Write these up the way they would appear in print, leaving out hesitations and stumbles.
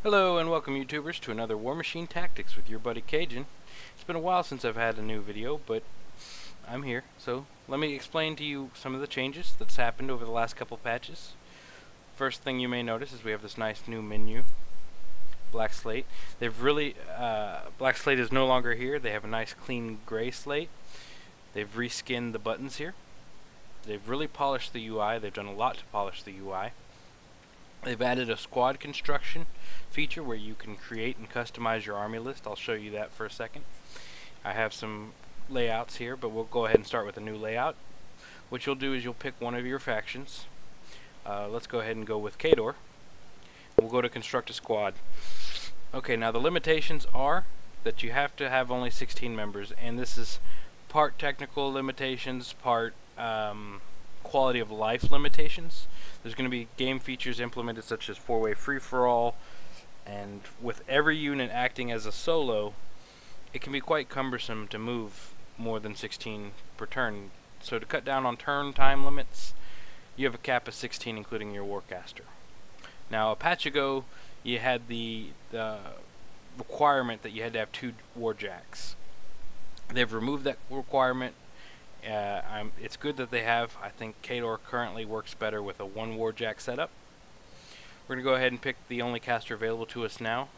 Hello and welcome YouTubers to another Warmachine Tactics with your buddy Cajun. It's been a while since I've had a new video, but I'm here. So let me explain to you some of the changes that's happened over the last couple patches. First thing you may notice is we have this nice new menu, Black Slate. Black Slate is no longer here. They have a nice clean gray slate. They've reskinned the buttons here. They've really polished the UI. They've done a lot to polish the UI. They've added a squad construction feature where you can create and customize your army list. I'll show you that for a second. I have some layouts here, but we'll go ahead and start with a new layout. What you'll do is you'll pick one of your factions. Let's go ahead and go with Khador. We'll go to construct a squad. Okay, now the limitations are that you have to have only 16 members, and this is part technical limitations, part quality of life limitations. There's going to be game features implemented such as 4-way free-for-all, and with every unit acting as a solo, it can be quite cumbersome to move more than 16 per turn. So to cut down on turn time limits, you have a cap of 16 including your Warcaster. Now a patch ago you had the requirement that you had to have 2 Warjacks. They've removed that requirement. It's good that they have. I think Khador currently works better with a 1 Warjack setup. We're going to go ahead and pick the only caster available to us now.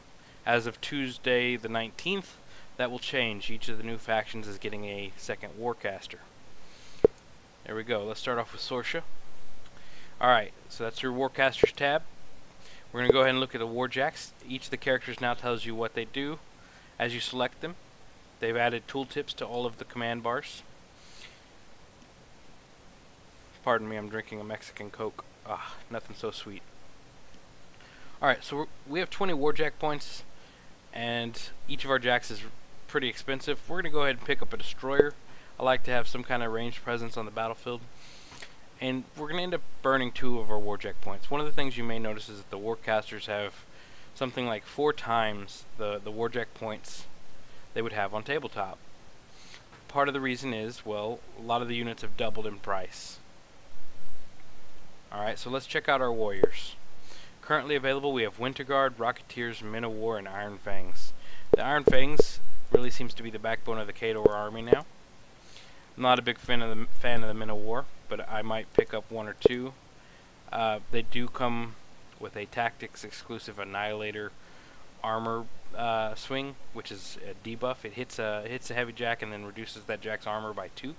As of Tuesday the 19th, that will change. Each of the new factions is getting a second Warcaster. There we go. Let's start off with Sorsha. Alright, so that's your Warcasters tab. We're going to go ahead and look at the Warjacks. Each of the characters now tells you what they do as you select them. They've added tooltips to all of the command bars. Pardon me, I'm drinking a Mexican Coke. Ah, nothing so sweet. Alright, so we have 20 Warjack points, and each of our jacks is pretty expensive. We're going to go ahead and pick up a destroyer. I like to have some kind of ranged presence on the battlefield. And we're going to end up burning 2 of our Warjack points. One of the things you may notice is that the Warcasters have something like 4 times the Warjack points they would have on tabletop. Part of the reason is, well, a lot of the units have doubled in price. Alright, so let's check out our warriors. Currently available, we have Winter Guard, Rocketeers, Men of War, and Iron Fangs. The Iron Fangs really seems to be the backbone of the Khador army now. I'm not a big fan of the Men of War, but I might pick up 1 or 2. They do come with a Tactics exclusive Annihilator armor swing, which is a debuff. It hits a heavy jack and then reduces that jack's armor by 2.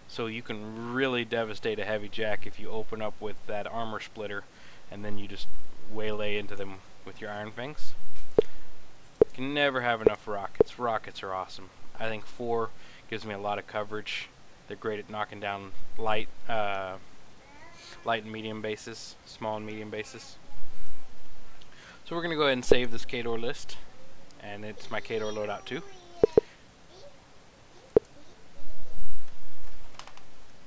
So you can really devastate a heavy jack if you open up with that armor splitter and then you just waylay into them with your Iron Fangs. You can never have enough rockets. Rockets are awesome. I think 4 gives me a lot of coverage. They're great at knocking down light and medium bases, small and medium bases. So we're going to go ahead and save this Khador list, and it's my Khador loadout too.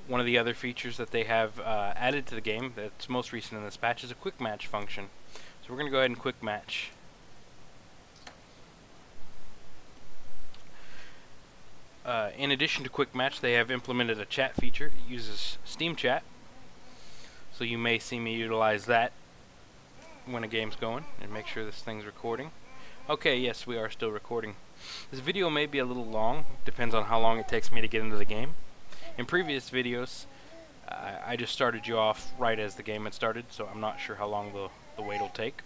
One of the other features that they have added to the game that's most recent in this patch is a quick match function. So we're going to go ahead and quick match. In addition to quick match, they have implemented a chat feature. It uses Steam Chat, so you may see me utilize that when a game's going and make sure this thing's recording. Okay, yes, we are still recording. This video may be a little long, depends on how long it takes me to get into the game. In previous videos, I just started you off right as the game had started, so I'm not sure how long the wait will take.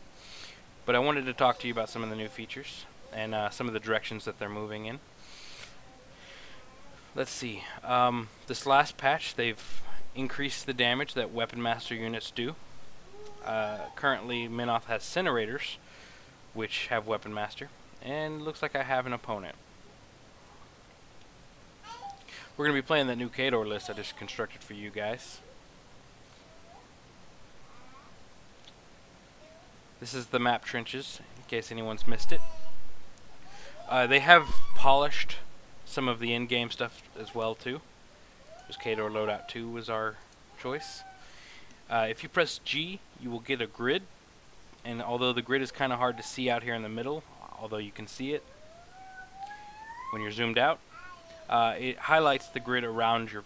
But I wanted to talk to you about some of the new features and some of the directions that they're moving in. Let's see. This last patch, they've increased the damage that Weapon Master units do. Currently, Minoth has Incinerators, which have Weapon Master, and looks like I have an opponent. We're going to be playing that new Khador list I just constructed for you guys. This is the map trenches, in case anyone's missed it. They have polished some of the in-game stuff as well too. This Khador loadout 2 was our choice. If you press G, you will get a grid, and although the grid is kind of hard to see out here in the middle, although you can see it when you're zoomed out, it highlights the grid around your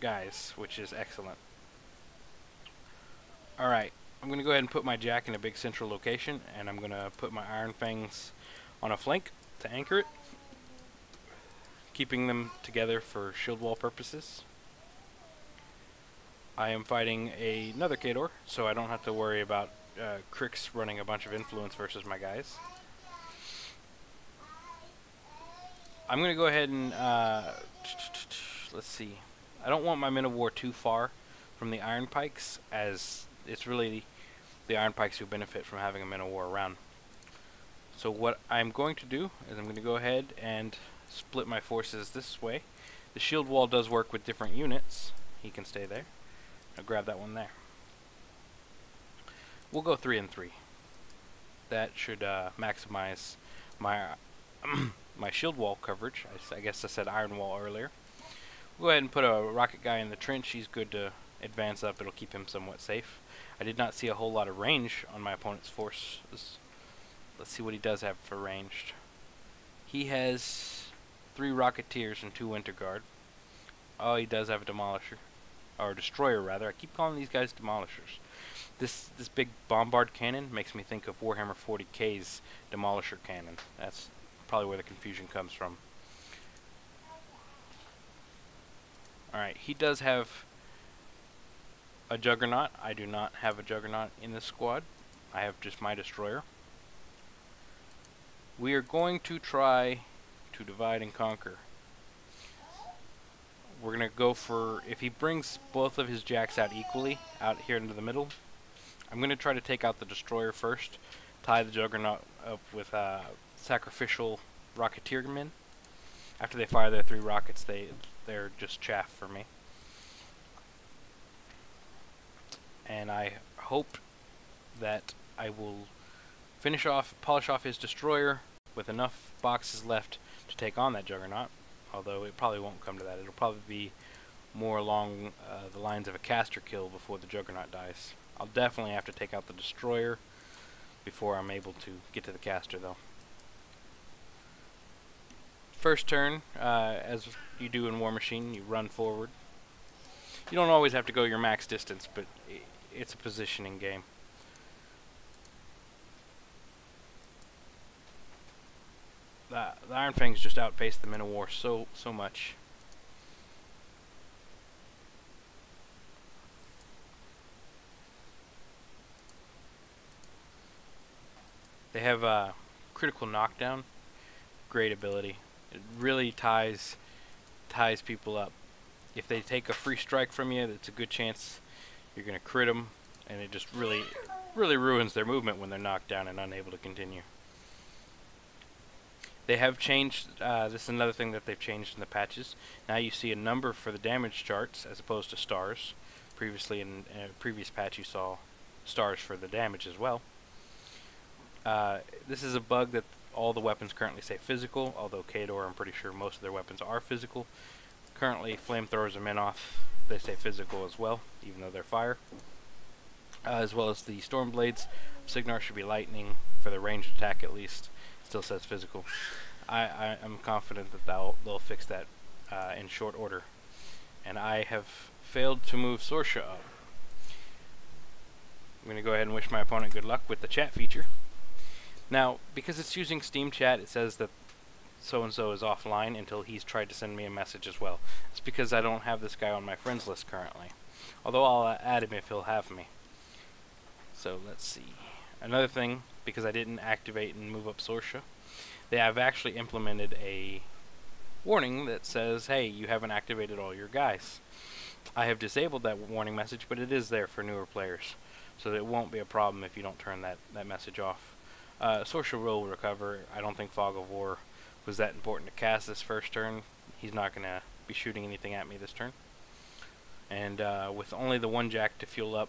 guys, which is excellent. Alright, I'm going to go ahead and put my jack in a big central location, and I'm going to put my Iron Fangs on a flank to anchor it, keeping them together for shield wall purposes. I am fighting another Khador, so I don't have to worry about Crix running a bunch of influence versus my guys. I'm going to go ahead and, let's see. I don't want my Men of War too far from the Iron Pikes, as it's really the Iron Pikes who benefit from having a Men of War around. So what I'm going to do is I'm going to go ahead and split my forces this way. The shield wall does work with different units. He can stay there. I'll grab that one there. We'll go 3 and 3. That should maximize my my shield wall coverage. I guess I said iron wall earlier. We'll go ahead and put a rocket guy in the trench. He's good to advance up. It'll keep him somewhat safe. I did not see a whole lot of range on my opponent's forces. Let's see what he does have for ranged. He has 3 Rocketeers and 2 Winter Guard. Oh, he does have a Demolisher. Or Destroyer, rather. I keep calling these guys Demolishers. This big Bombard Cannon makes me think of Warhammer 40k's Demolisher Cannon. That's probably where the confusion comes from. Alright, he does have a Juggernaut. I do not have a Juggernaut in this squad. I have just my Destroyer. We are going to try to divide and conquer. We're going to go for, if he brings both of his jacks out equally, out here into the middle, I'm going to try to take out the Destroyer first, tie the Juggernaut up with sacrificial Rocketeer men. After they fire their 3 rockets, they're just chaff for me. And I hope that I will polish off his Destroyer with enough boxes left to take on that Juggernaut. Although it probably won't come to that. It'll probably be more along the lines of a caster kill before the Juggernaut dies. I'll definitely have to take out the Destroyer before I'm able to get to the caster, though. First turn, as you do in Warmachine, you run forward. You don't always have to go your max distance, but it's a positioning game. The Iron Fangs just outpace the Men of War so much. They have critical knockdown, great ability. It really ties people up. If they take a free strike from you, it's a good chance you're going to crit them, and it just really ruins their movement when they're knocked down and unable to continue. They have changed, this is another thing that they've changed in the patches. Now you see a number for the damage charts as opposed to stars. Previously in a previous patch you saw stars for the damage as well. This is a bug that all the weapons currently say physical, although Khador, I'm pretty sure most of their weapons are physical. Currently flamethrowers and Menoth, they say physical as well, even though they're fire. As well as the Stormblades. Signar should be lightning for the ranged attack at least. Still says physical. I'm confident that they'll fix that in short order. And I have failed to move Sorsha up. I'm going to go ahead and wish my opponent good luck with the chat feature. Now, because it's using Steam Chat, it says that so-and-so is offline until he's tried to send me a message as well. It's because I don't have this guy on my friends list currently. Although I'll add him if he'll have me. So let's see. Another thing, because I didn't activate and move up Sorsha, they have actually implemented a warning that says, hey, you haven't activated all your guys. I have disabled that warning message, but it is there for newer players. So it won't be a problem if you don't turn that message off. Sorsha will recover. I don't think Fog of War was that important to cast this first turn. He's not going to be shooting anything at me this turn. And with only the 1 jack to fuel up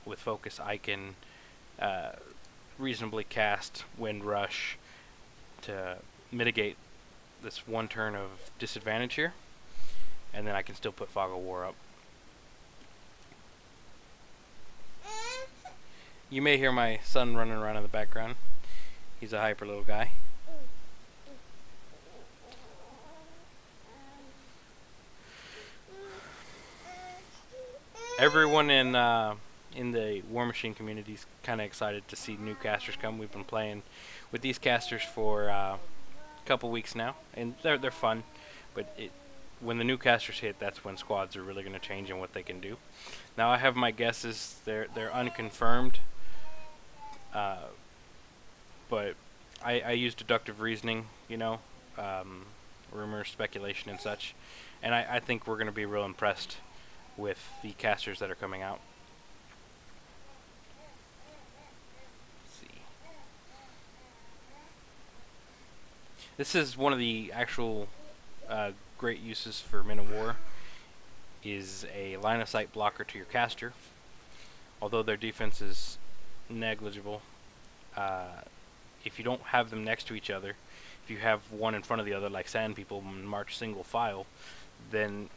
with focus, I can reasonably cast Wind Rush to mitigate this 1 turn of disadvantage here. And then I can still put Fog of War up. You may hear my son running around in the background. He's a hyper little guy. Everyone in in the Warmachine community is kind of excited to see new casters come. We've been playing with these casters for a couple weeks now, and they're fun. But when the new casters hit, that's when squads are really going to change and what they can do. Now I have my guesses. They're unconfirmed, but I use deductive reasoning, you know, rumor, speculation, and such. And I think we're going to be real impressed with the casters that are coming out. Let's see. This is one of the actual great uses for Men of War, is a line of sight blocker to your caster. Although their defense is negligible, if you don't have them next to each other, if you have one in front of the other like sand people and march single file, then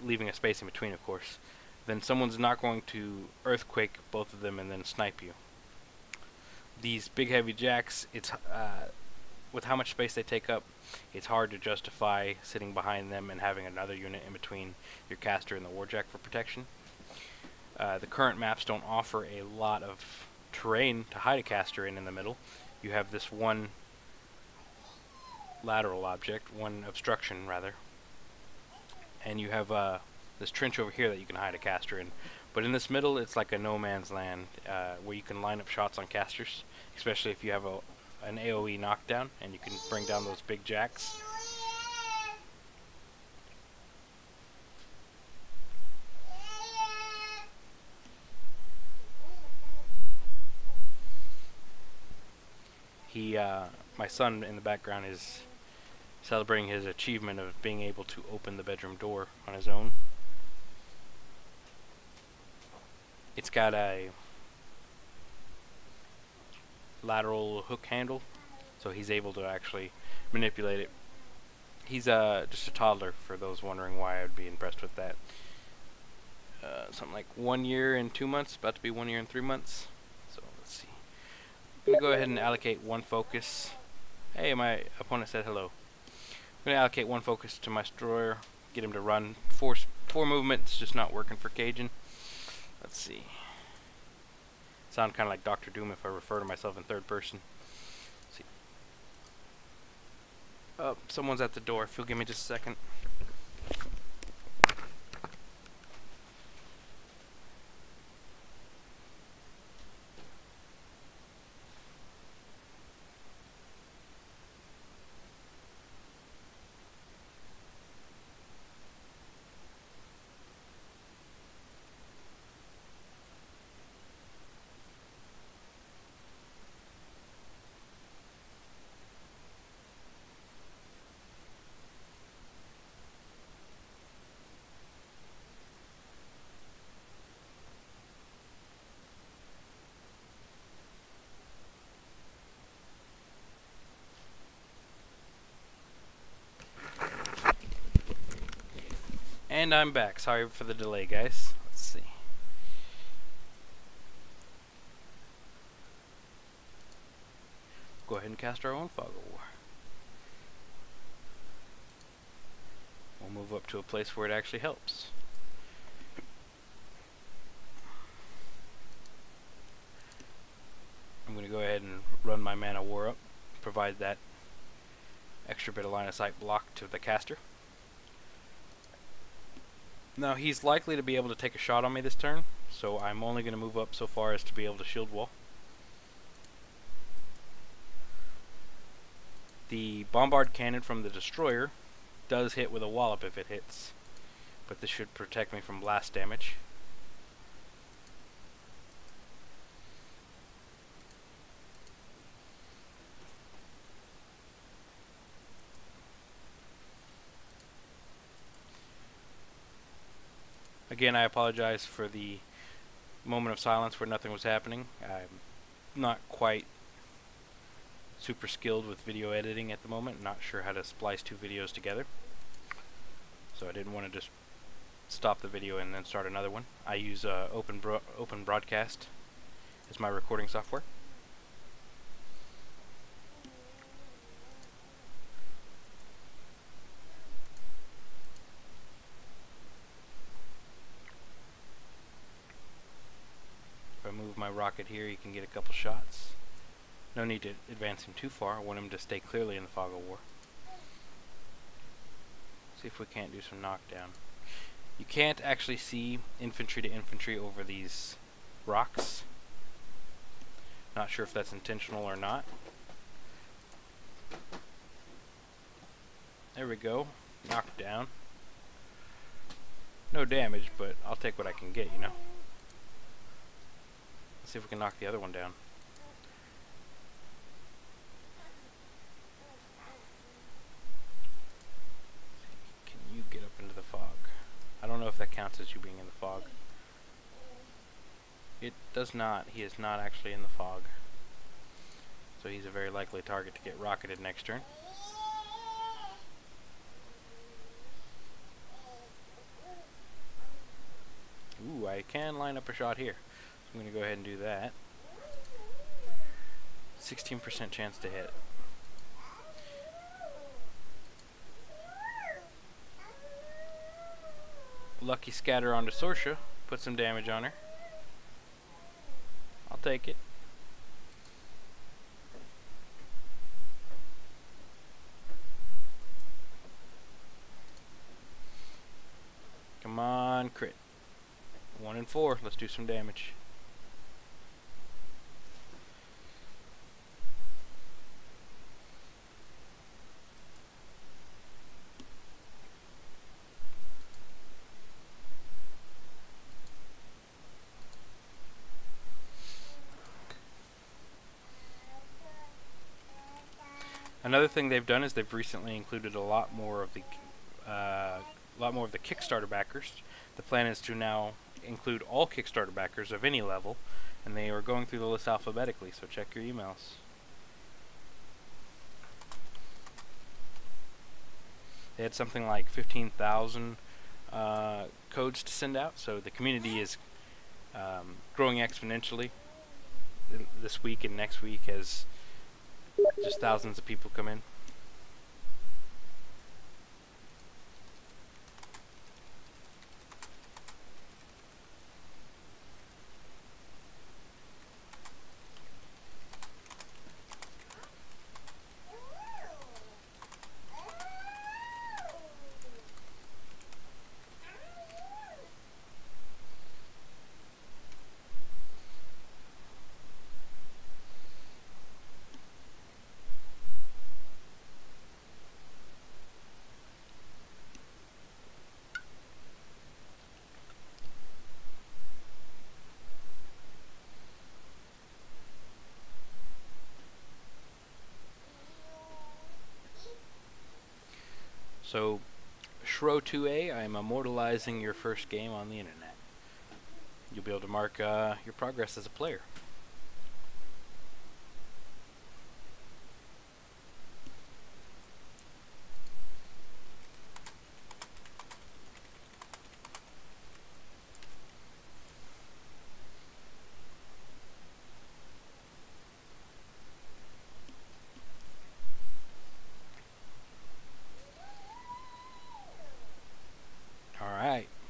leaving a space in between, of course, then someone's not going to earthquake both of them and then snipe you. These big heavy jacks, it's with how much space they take up, it's hard to justify sitting behind them and having another unit in between your caster and the warjack for protection. The current maps don't offer a lot of terrain to hide a caster in the middle. You have this one lateral object, one obstruction rather, and you have this trench over here that you can hide a caster in. But in this middle, it's like a no man's land where you can line up shots on casters, especially if you have an AoE knockdown and you can bring down those big jacks. My son in the background is celebrating his achievement of being able to open the bedroom door on his own. It's got a lateral hook handle, so he's able to actually manipulate it. He's just a toddler, for those wondering why I would be impressed with that. Something like 1 year and 2 months, about to be 1 year and 3 months. So let's see. I'm going to go ahead and allocate one focus. Hey, my opponent said hello. I'm going to allocate one focus to my destroyer, get him to run. Four movement, it's just not working for Cajun. Let's see. Sound kind of like Dr. Doom if I refer to myself in third person. Let's see. Oh, someone's at the door. If you'll give me just a second. And I'm back. Sorry for the delay, guys. Let's see. Go ahead and cast our own Fog of War. We'll move up to a place where it actually helps. I'm going to go ahead and run my Man of War up, provide that extra bit of line of sight block to the caster. Now he's likely to be able to take a shot on me this turn, so I'm only going to move up so far as to be able to shield wall. The bombard cannon from the destroyer does hit with a wallop if it hits, but this should protect me from blast damage. Again, I apologize for the moment of silence where nothing was happening. I'm not quite super skilled with video editing at the moment, not sure how to splice two videos together. So I didn't want to just stop the video and then start another one. I use Open Broadcast as my recording software. rocket here, you can get a couple shots. No need to advance him too far. I want him to stay clearly in the fog of war. See if we can't do some knockdown. You can't actually see infantry to infantry over these rocks. Not sure if that's intentional or not. There we go. Knocked down. No damage, but I'll take what I can get, you know. Let's see if we can knock the other one down. Can you get up into the fog? I don't know if that counts as you being in the fog. It does not. He is not actually in the fog. So he's a very likely target to get rocketed next turn. Ooh, I can line up a shot here. So I'm going to go ahead and do that. 16% chance to hit. Lucky scatter onto Sorsha. Put some damage on her. I'll take it. Come on, crit. 1 and 4. Let's do some damage. Another thing they've done is they've recently included a lot more of the Kickstarter backers. The plan is to now include all Kickstarter backers of any level, and they are going through the list alphabetically, so check your emails. They had something like 15,000 codes to send out, so the community is growing exponentially this week and next week as just thousands of people come in. So, Shro 2A, I'm immortalizing your first game on the internet. You'll be able to mark your progress as a player.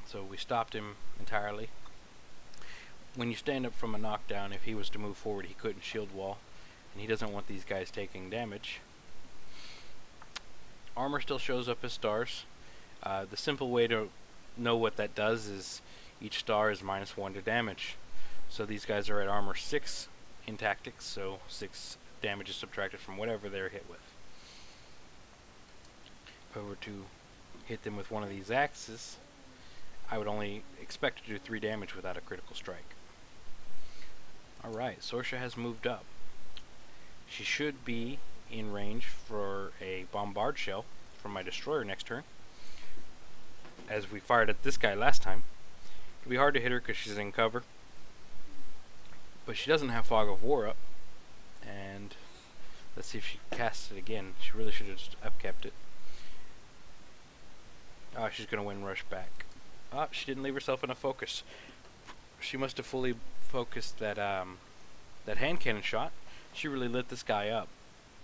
So we stopped him entirely. When you stand up from a knockdown, if he was to move forward, he couldn't shield wall, and he doesn't want these guys taking damage. Armor still shows up as stars. The simple way to know what that does is each star is -1 to damage. So these guys are at armor 6 in tactics, so 6 damage is subtracted from whatever they're hit with. If I were to hit them with one of these axes, I would only expect to do 3 damage without a critical strike. Alright, Sorsha has moved up. She should be in range for a bombard shell from my destroyer next turn, as we fired at this guy last time. It'll be hard to hit her because she's in cover, but she doesn't have Fog of War up, and let's see if she casts it again. She really should have just upkept it. Oh, she's going to win rush back. Oh, she didn't leave herself enough focus. She must have fully focused that that hand cannon shot. She really lit this guy up.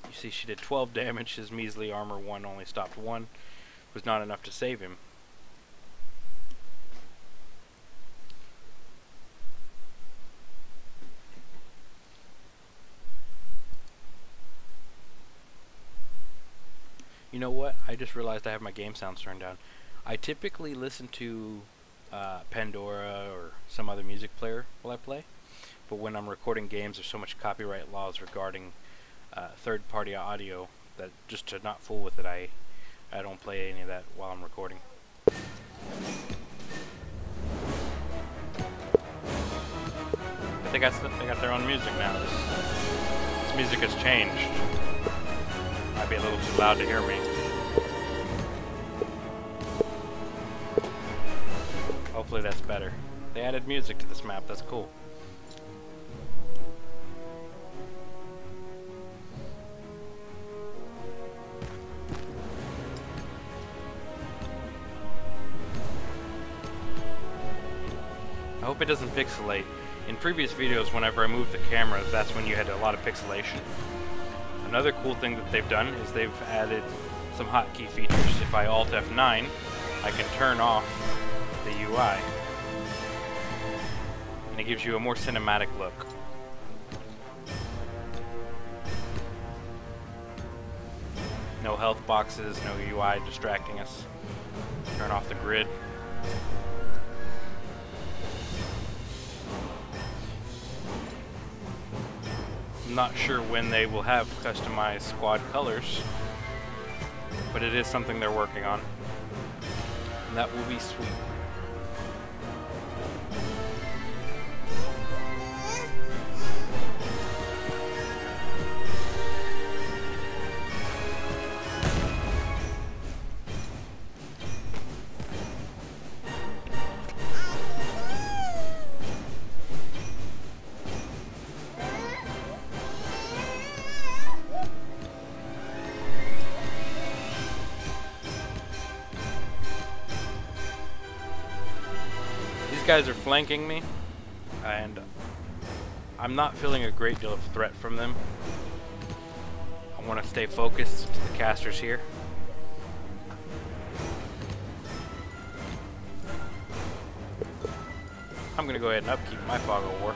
You see, she did 12 damage. His measly armor 1 only stopped 1. Was not enough to save him. You know what? I just realized I have my game sounds turned down. I typically listen to Pandora or some other music player while I play, but when I'm recording games, there's so much copyright laws regarding third-party audio that just to not fool with it, I don't play any of that while I'm recording. But they got their own music now. This music has changed. Might be a little too loud to hear me. Hopefully that's better. They added music to this map. That's cool. I hope it doesn't pixelate. In previous videos, whenever I moved the cameras, that's when you had a lot of pixelation. Another cool thing that they've done is they've added some hotkey features. If I Alt F9, I can turn off the UI. And it gives you a more cinematic look. No health boxes, no UI distracting us. Turn off the grid. I'm not sure when they will have customized squad colors, but it is something they're working on, and that will be sweet. These guys are flanking me, and I'm not feeling a great deal of threat from them. I want to stay focused to the casters here. I'm going to go ahead and upkeep my Fog of War.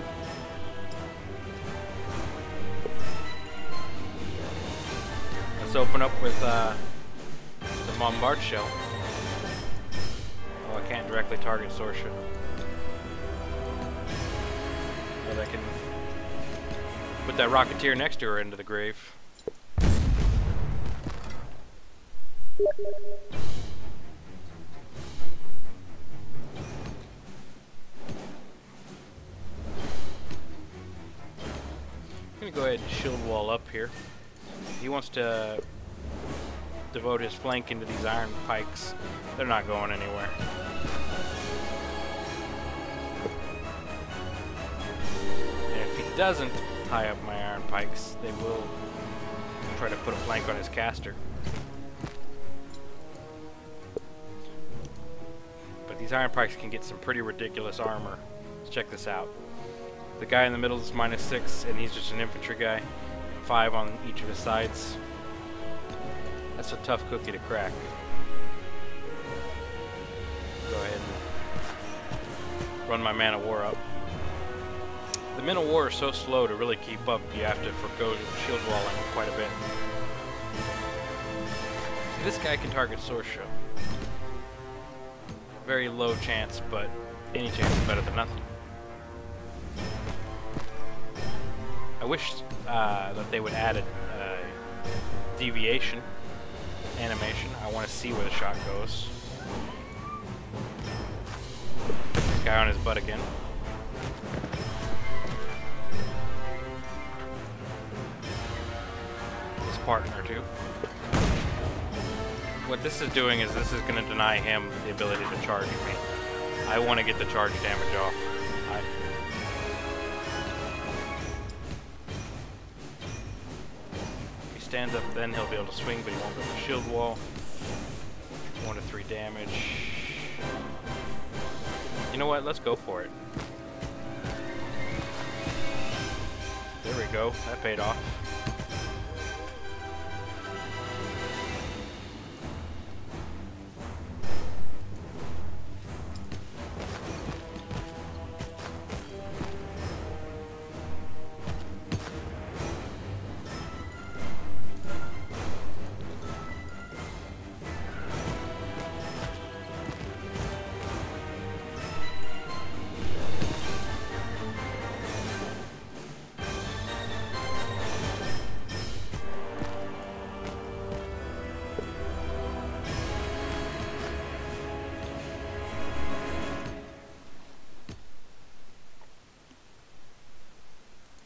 Let's open up with the Bombard Shell. Oh, I can't directly target Sorsha. But I can put that Rocketeer next to her into the grave. I'm gonna go ahead and shield wall up here. If he wants to devote his flank into these iron pikes, they're not going anywhere. Doesn't tie up my iron pikes, they will try to put a flank on his caster. But these iron pikes can get some pretty ridiculous armor. Let's check this out. The guy in the middle is -6, and he's just an infantry guy. 5 on each of his sides. That's a tough cookie to crack. Go ahead and run my Man of War up. The Men of War are so slow to really keep up, you have to forgo shield walling quite a bit. See, this guy can target Sorsha. Very low chance, but any chance is better than nothing. I wish that they would add a deviation animation. I want to see where the shot goes. This guy on his butt again. Partner too. What this is doing is this is going to deny him the ability to charge me. I want to get the charge damage off. If he stands up, then he'll be able to swing, but he won't go to the shield wall. 1 to 3 damage. You know what? Let's go for it. There we go. That paid off.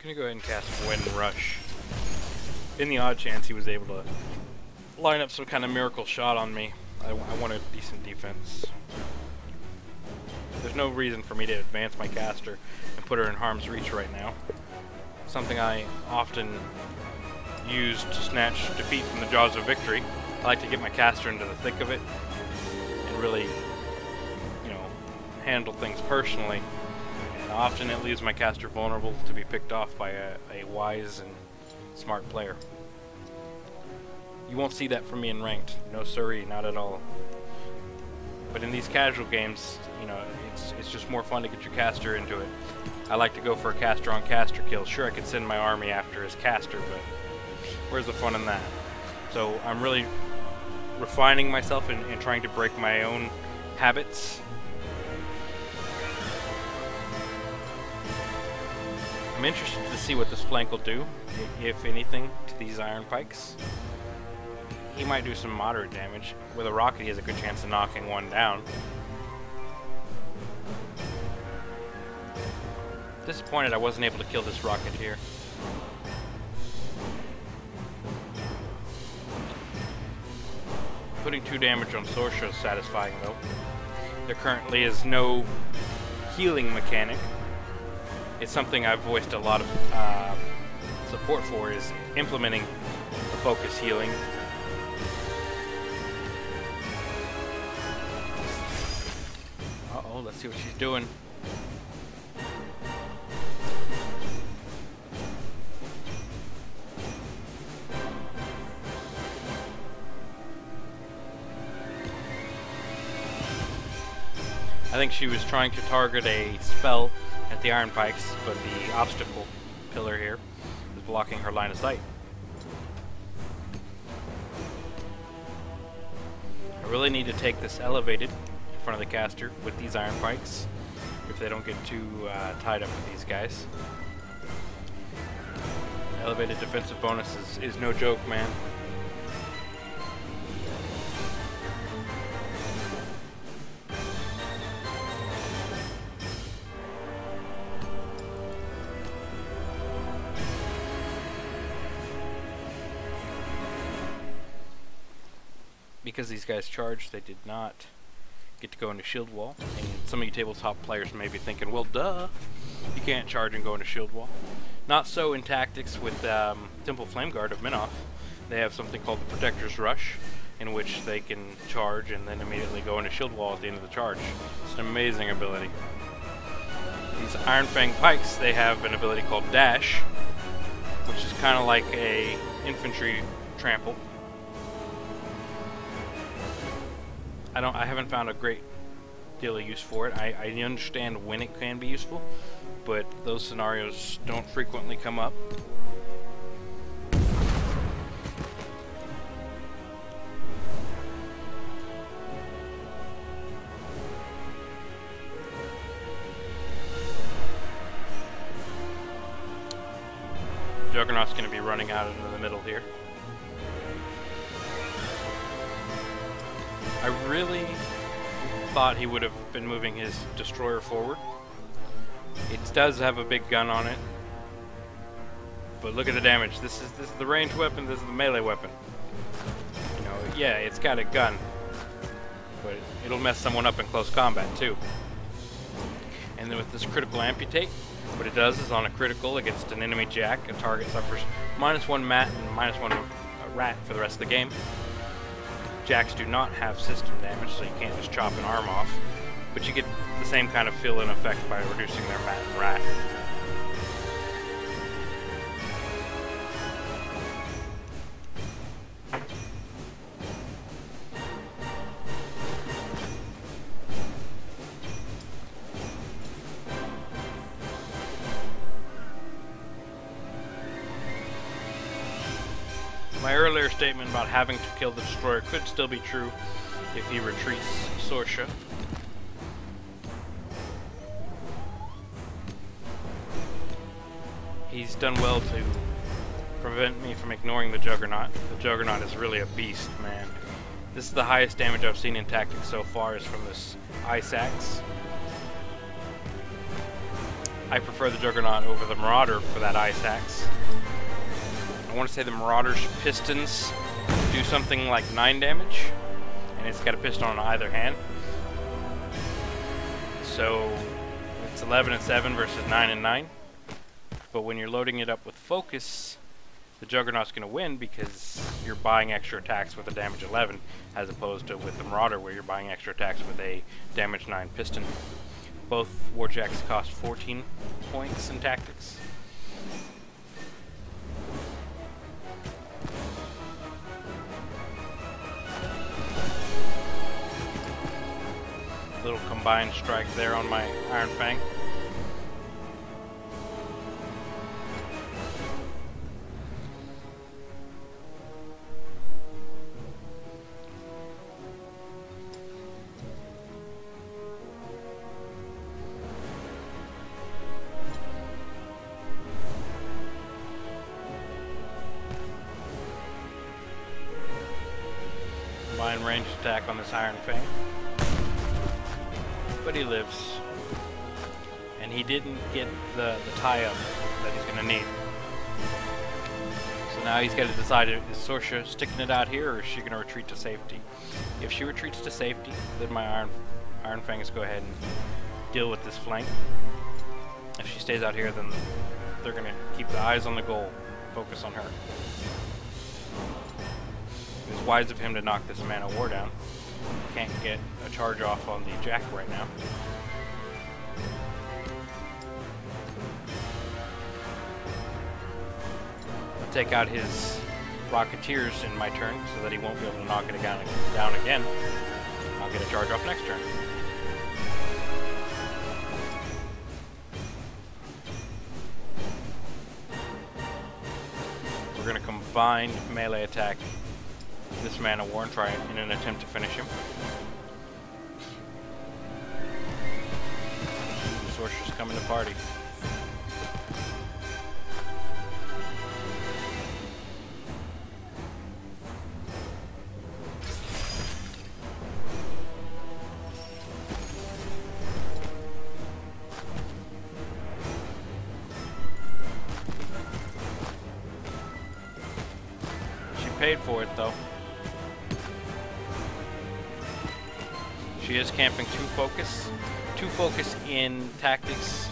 gonna go ahead and cast Wind Rush. In the odd chance he was able to line up some kind of miracle shot on me, I want a decent defense. There's no reason for me to advance my caster and put her in harm's reach right now. Something I often use to snatch defeat from the jaws of victory. I like to get my caster into the thick of it and really, you know, handle things personally. And often it leaves my caster vulnerable to be picked off by a wise and smart player. You won't see that from me in ranked. No siree, not at all. But in these casual games, you know, it's just more fun to get your caster into it. I like to go for a caster on caster kill. Sure, I could send my army after his caster, but where's the fun in that? So I'm really refining myself and trying to break my own habits. I'm interested to see what this flank will do, if anything, to these iron pikes. He might do some moderate damage. With a rocket, he has a good chance of knocking one down. Disappointed I wasn't able to kill this rocket here. Putting 2 damage on Sorsha is satisfying though. There currently is no healing mechanic. It's something I've voiced a lot of support for, is implementing the focus healing. Uh-oh, let's see what she's doing. I think she was trying to target a spell at the iron pikes, but the obstacle pillar here is blocking her line of sight. I really need to take this elevated in front of the caster with these iron pikes if they don't get too tied up with these guys. Elevated defensive bonus is no joke, man. Because these guys charged, they did not get to go into shield wall. And some of you tabletop players may be thinking, well, duh, you can't charge and go into shield wall. Not so in tactics with Temple Flame Guard of Minoth. They have something called the Protector's Rush, in which they can charge and then immediately go into shield wall at the end of the charge. It's an amazing ability. These Iron Fang pikes, they have an ability called Dash, which is kind of like a infantry trample. I haven't found a great deal of use for it. I understand when it can be useful, but those scenarios don't frequently come up. Juggernaut's going to be running out into the middle here. I really thought he would have been moving his destroyer forward. It does have a big gun on it, but look at the damage. This is the ranged weapon. This is the melee weapon. You know, yeah, it's got a gun, but it'll mess someone up in close combat too. And then with this critical amputate, what it does is on a critical against an enemy jack, a target suffers -1 mat and -1 rat for the rest of the game. Jacks do not have system damage, so you can't just chop an arm off, but you get the same kind of fill-in effect by reducing their mat and rat. My earlier statement about having to kill the destroyer could still be true if he retreats Sorsha. He's done well to prevent me from ignoring the Juggernaut. The Juggernaut is really a beast, man. This is the highest damage I've seen in tactics so far, is from this Ice Axe. I prefer the Juggernaut over the Marauder for that ice axe. I want to say the Marauder's pistons do something like 9 damage, and it's got a piston on either hand. So it's 11 and 7 versus 9 and 9. But when you're loading it up with focus, the Juggernaut's going to win because you're buying extra attacks with a damage 11, as opposed to with the Marauder where you're buying extra attacks with a damage 9 piston. Both Warjacks cost 14 points in tactics. Little combined strike there on my Iron Fang. Combined range attack on this Iron Fang. But he lives. And he didn't get the tie-up that he's going to need. So now he's got to decide, is Sorsha sticking it out here, or is she going to retreat to safety? If she retreats to safety, then my Iron Fangs go ahead and deal with this flank. If she stays out here, then they're going to keep the eyes on the goal, focus on her. It's wise of him to knock this Man of War down. Can't get a charge off on the Jack right now. I'll take out his Rocketeers in my turn so that he won't be able to knock it down again. I'll get a charge off next turn. We're going to combine melee attack this Man of War and try in an attempt to finish him. Sorcerer's coming to party. She paid for it though. She is camping 2 focus. 2 focus in tactics.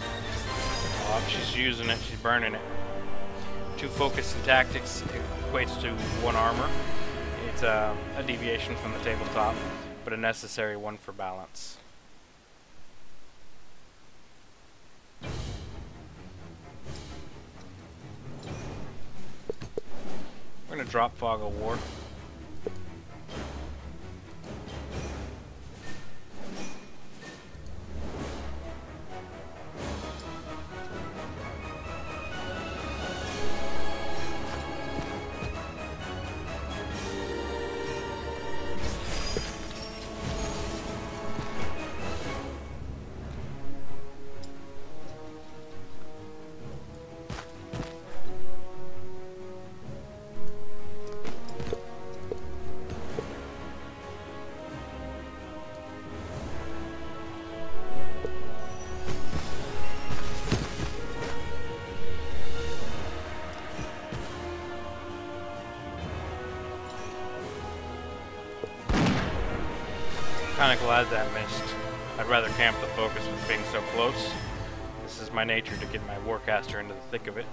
She's using it, she's burning it. 2 focus in tactics equates to 1 armor. It's a deviation from the tabletop, but a necessary one for balance. We're going to drop Fog of War. Kinda glad that missed. I'd rather camp the focus with being so close. This is my nature to get my Warcaster into the thick of it.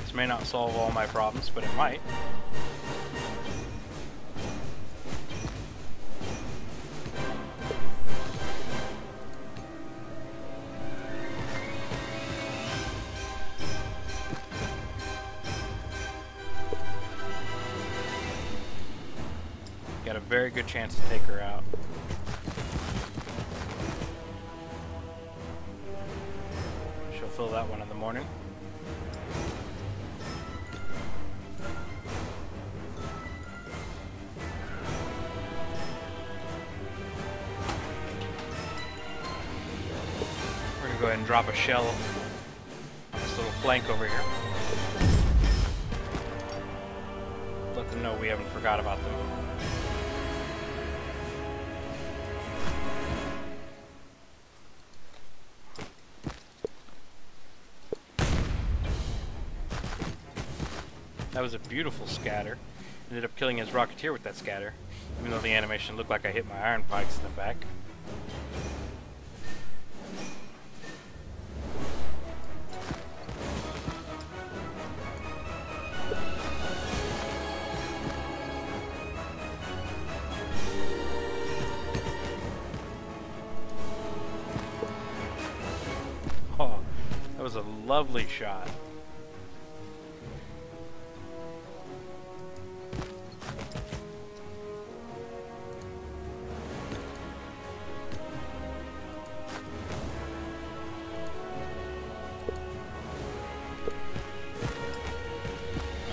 This may not solve all my problems, but it might. Got a very good chance to take her out. She'll fill that one in the morning. We're going to go ahead and drop a shell on this little flank over here. Let them know we haven't forgot about them. That was a beautiful scatter. Ended up killing his Rocketeer with that scatter, even though the animation looked like I hit my Iron Pikes in the back. Oh, that was a lovely shot.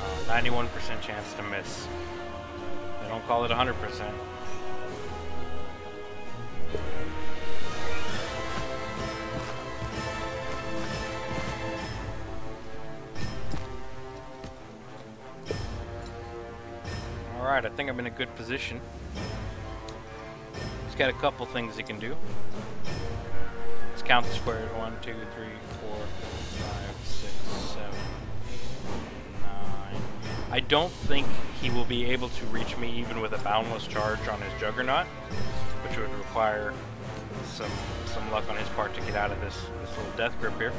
Oh, 91% chance to miss. They don't call it 100%. Alright, I think I'm in a good position. He's got a couple things he can do. Let's count the squares. 1, 2, 3, 4, 5, 6, 7, 8, 9. I don't think he will be able to reach me even with a boundless charge on his Juggernaut, which would require some luck on his part to get out of this little death grip here.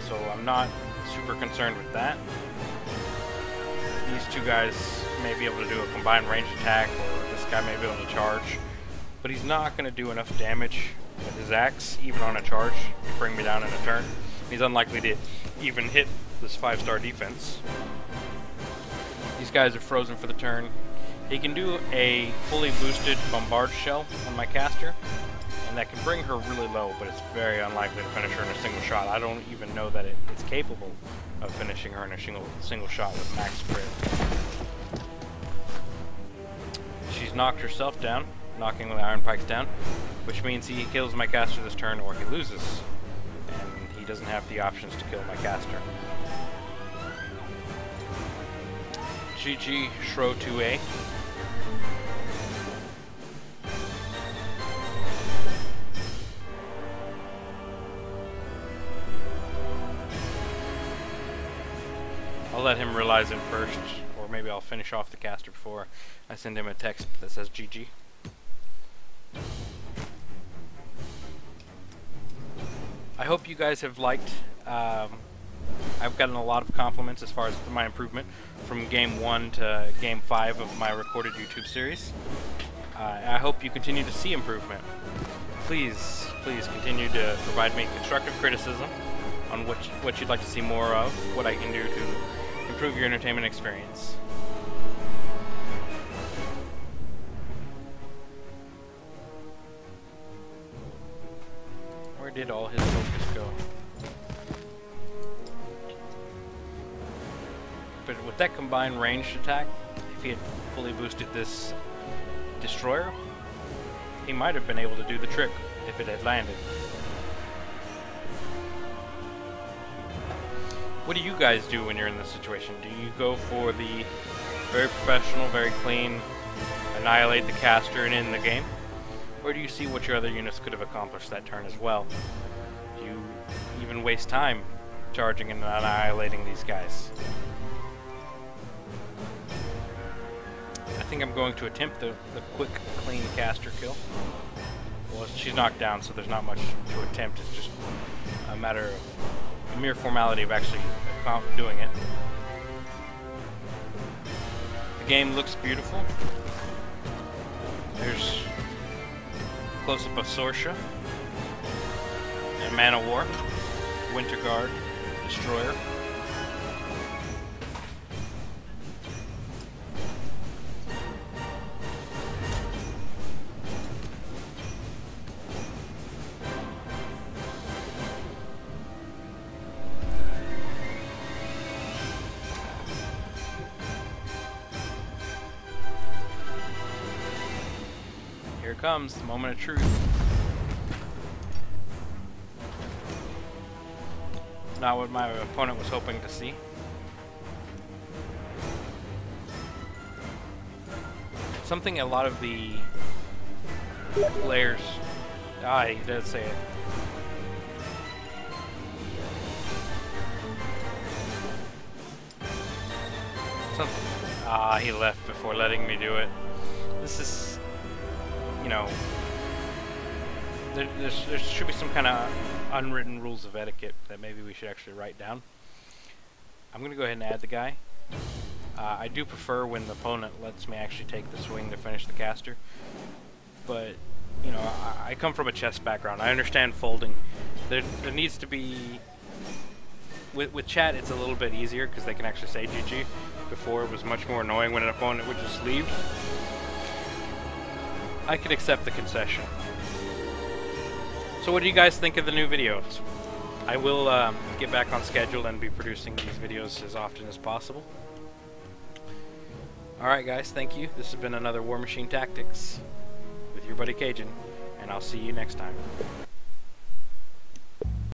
So I'm not super concerned with that. These two guys may be able to do a combined range attack, or this guy may be able to charge, but he's not going to do enough damage with his axe, even on a charge, to bring me down in a turn. He's unlikely to even hit this 5-star defense. These guys are frozen for the turn. He can do a fully boosted bombard shell on my caster, and that can bring her really low, but it's very unlikely to finish her in a single shot. I don't even know that it's capable of finishing her in a single shot with max crit. She's knocked herself down, knocking the Iron Pikes down, which means he kills my caster this turn or he loses, and he doesn't have the options to kill my caster. GG Shro 2A. I'll let him realize it first, or maybe I'll finish off the caster before I send him a text that says GG. I hope you guys have liked. I've gotten a lot of compliments as far as my improvement from Game 1 to Game 5 of my recorded YouTube series. I hope you continue to see improvement. Please continue to provide me constructive criticism on what you'd like to see more of, what I can do to improve your entertainment experience. Where did all his focus go? But with that combined ranged attack, if he had fully boosted this destroyer, he might have been able to do the trick if it had landed. What do you guys do when you're in this situation? Do you go for the very professional, very clean, annihilate the caster and end the game? Or do you see what your other units could have accomplished that turn as well? Do you even waste time charging and annihilating these guys? I think I'm going to attempt the quick, clean caster kill. Well, she's knocked down, so there's not much to attempt. It's just a matter of a mere formality of actually doing it. The game looks beautiful. There's a close-up of Sorsha and Man of War, Winter Guard, Destroyer. comes, the moment of truth. Not what my opponent was hoping to see. Something a lot of the players... he does say it. He left before letting me do it. This is, you know, there should be some kind of unwritten rules of etiquette that maybe we should actually write down. I'm going to go ahead and add the guy. I do prefer when the opponent lets me actually take the swing to finish the caster. But, you know, I come from a chess background. I understand folding. There needs to be... With chat, it's a little bit easier because they can actually say GG. Before, it was much more annoying when an opponent would just leave. I can accept the concession. So what do you guys think of the new videos? I will get back on schedule and be producing these videos as often as possible. Alright guys, thank you. This has been another Warmachine Tactics with your buddy Cajun, and I'll see you next time.